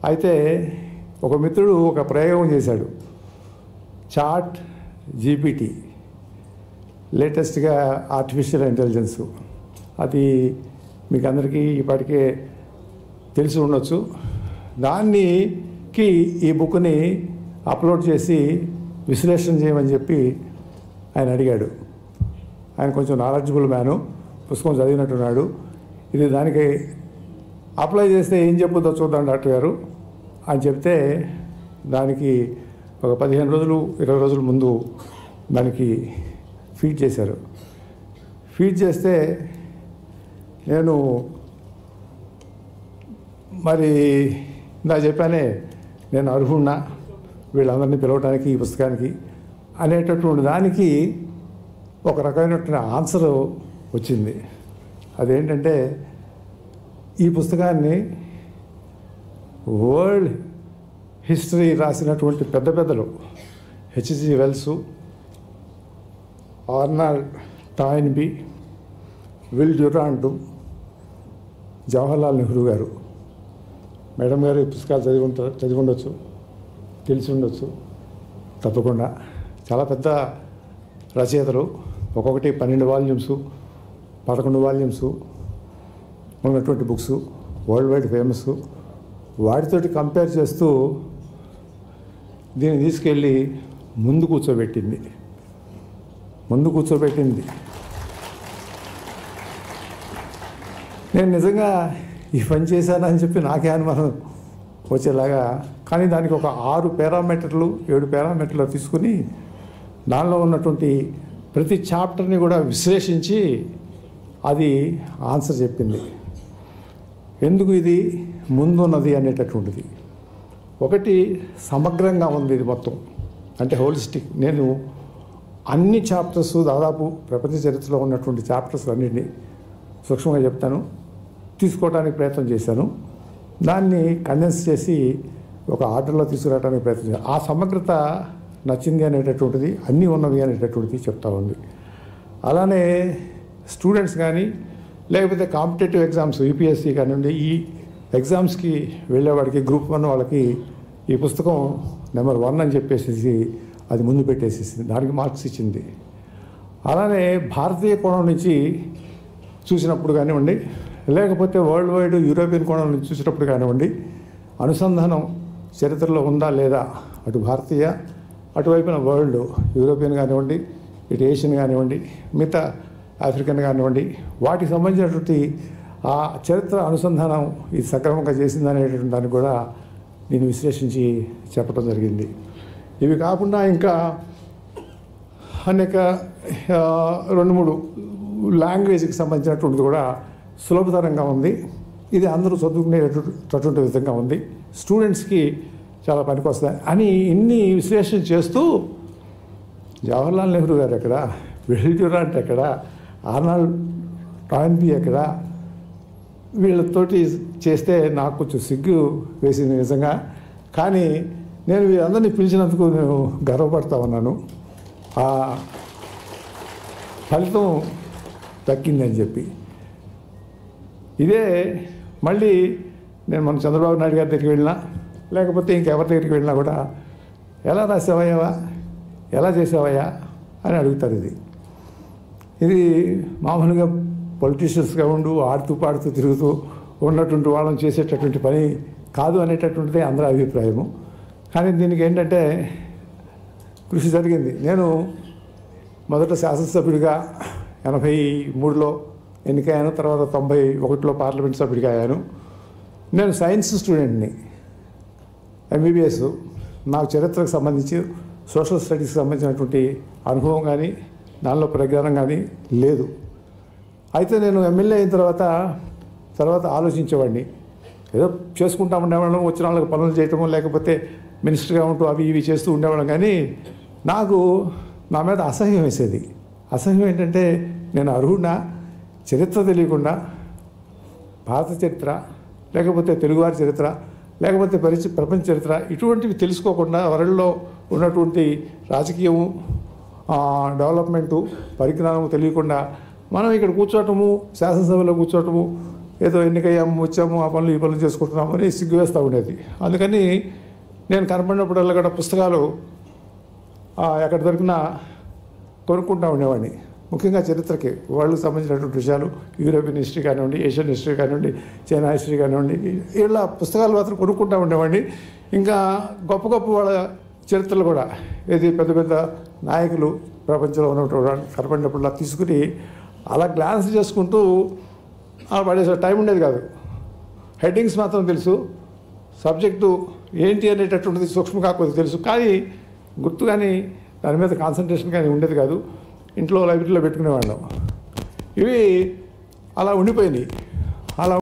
అయితే ఒక మిత్రుడు ఒక ప్రయోగం చేశాడు. చాట్ జీపీటీ లేటెస్ట్గా ఆర్టిఫిషియల్ ఇంటెలిజెన్సు, అది మీకు అందరికీ ఇప్పటికే తెలిసి ఉండొచ్చు. దానికి ఈ బుక్ని అప్లోడ్ చేసి విశ్లేషణ చేయమని చెప్పి ఆయన అడిగాడు. ఆయన కొంచెం నాలెడ్జబుల్ మ్యాను, పుస్తకం చదివినట్టున్నాడు. ఇది దానికి అప్లై చేస్తే ఏం చెప్పుద్దో చూద్దాం డాక్టర్ గారు అని చెప్తే, దానికి ఒక 15 రోజులు 20 రోజుల ముందు దానికి ఫీడ్ చేశారు. ఫీడ్ చేస్తే నేను మరి నా చెప్పానే, నేను అర్హున్నా వీళ్ళందరినీ పిలవడానికి ఈ పుస్తకానికి అనేటటువంటి దానికి ఒక రకమైనటువంటి ఆన్సర్ వచ్చింది. అదేంటంటే, ఈ పుస్తకాన్ని వరల్డ్ హిస్టరీ రాసినటువంటి పెద్ద పెద్దలు H G Wells, Arnold Toynbee, Will Durant, Jawaharlal Nehru garu. Madam గారు ఈ పుస్తకాలు చదివి ఉండొచ్చు, తెలిసి ఉండొచ్చు తప్పకుండా. చాలా పెద్ద రచయితలు, ఒక్కొక్కటి 12 వాల్యూమ్స్ 11 వాల్యూమ్స్ ఉన్నటువంటి బుక్స్, వరల్డ్ వైడ్ ఫేమస్. వాటితోటి కంపేర్ చేస్తూ దీన్ని తీసుకెళ్ళి ముందు కూర్చోబెట్టింది. నేను నిజంగా ఈ పని చేశానని చెప్పి నాకే అనుమానం వచ్చేలాగా, కానీ దానికి ఒక 6 పారామీటర్లు 7 పారామీటర్లు తీసుకుని దానిలో ఉన్నటువంటి ప్రతి చాప్టర్ని కూడా విశ్లేషించి అది ఆన్సర్ చెప్పింది. ఎందుకు ఇది ముందున్నది అనేటటువంటిది. ఒకటి, సమగ్రంగా ఉంది ఇది మొత్తం, అంటే హోలిస్టిక్. నేను అన్ని చాప్టర్స్, దాదాపు ప్రపంచ చరిత్రలో ఉన్నటువంటి చాప్టర్స్ అన్నింటినీ సూక్ష్మంగా చెప్తాను, తీసుకోవడానికి ప్రయత్నం చేశాను. దాన్ని కండెన్స్ చేసి ఒక ఆర్డర్లో తీసుకురావడానికి ప్రయత్నం చేశాను. ఆ సమగ్రత నచ్చింది అనేటటువంటిది, అన్నీ ఉన్నవి అనేటటువంటిది చెప్తా ఉంది. అలానే స్టూడెంట్స్ కానీ, లేకపోతే కాంపిటేటివ్ ఎగ్జామ్స్ యూపీఎస్సీ కానివ్వండి, ఈ ఎగ్జామ్స్కి వెళ్ళేవాడికి గ్రూప్ 1 వాళ్ళకి ఈ పుస్తకం నెంబర్ 1 అని చెప్పేసి అది ముందు పెట్టేసేసింది, దానికి మార్క్స్ ఇచ్చింది. అలానే భారతీయ కోణం నుంచి చూసినప్పుడు కానివ్వండి, లేకపోతే వరల్డ్ వైడ్ యూరోపియన్ కోణం నుంచి చూసినప్పుడు కానివ్వండి, అనుసంధానం చరిత్రలో ఉందా లేదా, అటు భారతీయ అటువైపున వరల్డ్, యూరోపియన్ కానివ్వండి, ఇటు ఏషియన్ కానివ్వండి, మిగతా ఆఫ్రికన్ కానివ్వండి, వాటికి సంబంధించినటువంటి ఆ చరిత్ర అనుసంధానం ఇది సక్రమంగా చేసిందనేటువంటి దాన్ని కూడా నేను విశ్లేషించి చెప్పడం జరిగింది. ఇవి కాకుండా ఇంకా అనేక 2-3 లాంగ్వేజ్కి సంబంధించినటువంటిది కూడా సులభతరంగా ఉంది. ఇది అందరూ చదువుకునేటటువంటి విధంగా ఉంది, స్టూడెంట్స్కి చాలా పనికొస్తాయి అని ఇన్ని విశ్లేషణ చేస్తూ జవహర్లాల్ నెహ్రూ గారు ఎక్కడ, విల్ డ్యూరాంట్ ఎక్కడ, ఆర్నాల్డ్ టాయిన్బీ ఎక్కడ, వీళ్ళతోటి చేస్తే నాకు కొంచెం సిగ్గు వేసింది నిజంగా. కానీ నేను వీళ్ళందరినీ పిలిచినందుకు నేను గర్వపడతా ఉన్నాను. ఆ ఫలితం దక్కిందని చెప్పి. ఇదే మళ్ళీ నేను మన చంద్రబాబు నాయుడు గారి దగ్గరికి వెళ్ళినా, లేకపోతే ఇంకెవరి దగ్గరికి వెళ్ళినా కూడా, ఎలా రాసావయ్యావా, ఎలా చేసావయ్యా అని అడుగుతారు. ఇది మామూలుగా పొలిటీషియన్స్గా ఆడుతూ పాడుతూ తిరుగుతూ ఉన్నటువంటి వాళ్ళని చేసేటటువంటి పని కాదు అనేటటువంటిదే అందరి అభిప్రాయము. కానీ దీనికి ఏంటంటే కృషి జరిగింది. నేను మొదట శాసనసభ్యుడిగా 83లో ఎన్నికయ్యాను, తర్వాత 91లో పార్లమెంట్ సభ్యుడిగా అయ్యాను. నేను సైన్స్ స్టూడెంట్ని, ఎంబీబీఎస్. నాకు చరిత్రకు సంబంధించి, సోషల్ స్టడీస్కి సంబంధించినటువంటి అనుభవం కానీ, దానిలో ప్రజ్ఞానం కానీ లేదు. అయితే నేను ఎమ్మెల్యే అయిన తర్వాత ఆలోచించేవాడిని, ఏదో చేసుకుంటా ఉండేవాళ్ళం, వచ్చిన వాళ్ళకి పనులు చేయటము, లేకపోతే మినిస్టర్గా ఉంటూ అవి ఇవి చేస్తూ ఉండేవాళ్ళం. కానీ నాకు నా మీద అసహ్యం వేసేది. అసహ్యం ఏంటంటే, నేను అర్హుడినా, చరిత్ర తెలియకుండా, భారత చరిత్ర లేకపోతే తెలుగువారి చరిత్ర లేకపోతే ప్రపంచ చరిత్ర ఇటువంటివి తెలుసుకోకుండా, వరల్డ్లో ఉన్నటువంటి రాజకీయము, డెవలప్మెంటు, పరిజ్ఞానము తెలియకుండా మనం ఇక్కడ కూర్చోవటము, శాసనసభలో కూర్చోవటము, ఏదో ఎన్నికయ్యాము వచ్చాము ఆ పనులు ఈ పనులు చేసుకుంటున్నాము అని సిగ్గు వేస్తూ ఉండేది. అందుకని నేను కనపడినప్పుడల్లా కూడా పుస్తకాలు ఎక్కడ దొరికినా కొనుక్కుంటూ ఉండేవాడిని. ముఖ్యంగా చరిత్రకి వాళ్ళకి సంబంధించినటువంటి విషయాలు, యూరోపియన్ హిస్టరీ కానివ్వండి, ఏషియన్ హిస్టరీ కానివ్వండి, చైనా హిస్టరీ కానివ్వండి, ఇలా పుస్తకాలు మాత్రం కొనుక్కుంటూ ఉండేవాడిని. ఇంకా గొప్ప గొప్ప వాళ్ళ చరిత్రలు కూడా, ఏది పెద్ద పెద్ద నాయకులు ప్రపంచంలో ఉన్నటువంటి కనపడినప్పుడు తీసుకుని అలా గ్లాన్స్ చేసుకుంటూ పడేసే టైం ఉండేది కాదు. హెడ్డింగ్స్ మాత్రం తెలుసు, సబ్జెక్టు ఏంటి అనేటటువంటిది సూక్ష్మంగా కొద్దిగా తెలుసు, కానీ గుర్తు కానీ దాని మీద కాన్సన్ట్రేషన్ కానీ ఉండేది కాదు. ఇంట్లో లైబ్రరీలో పెట్టుకునేవాళ్ళం. ఇవి అలా ఉండిపోయినాయి. అలా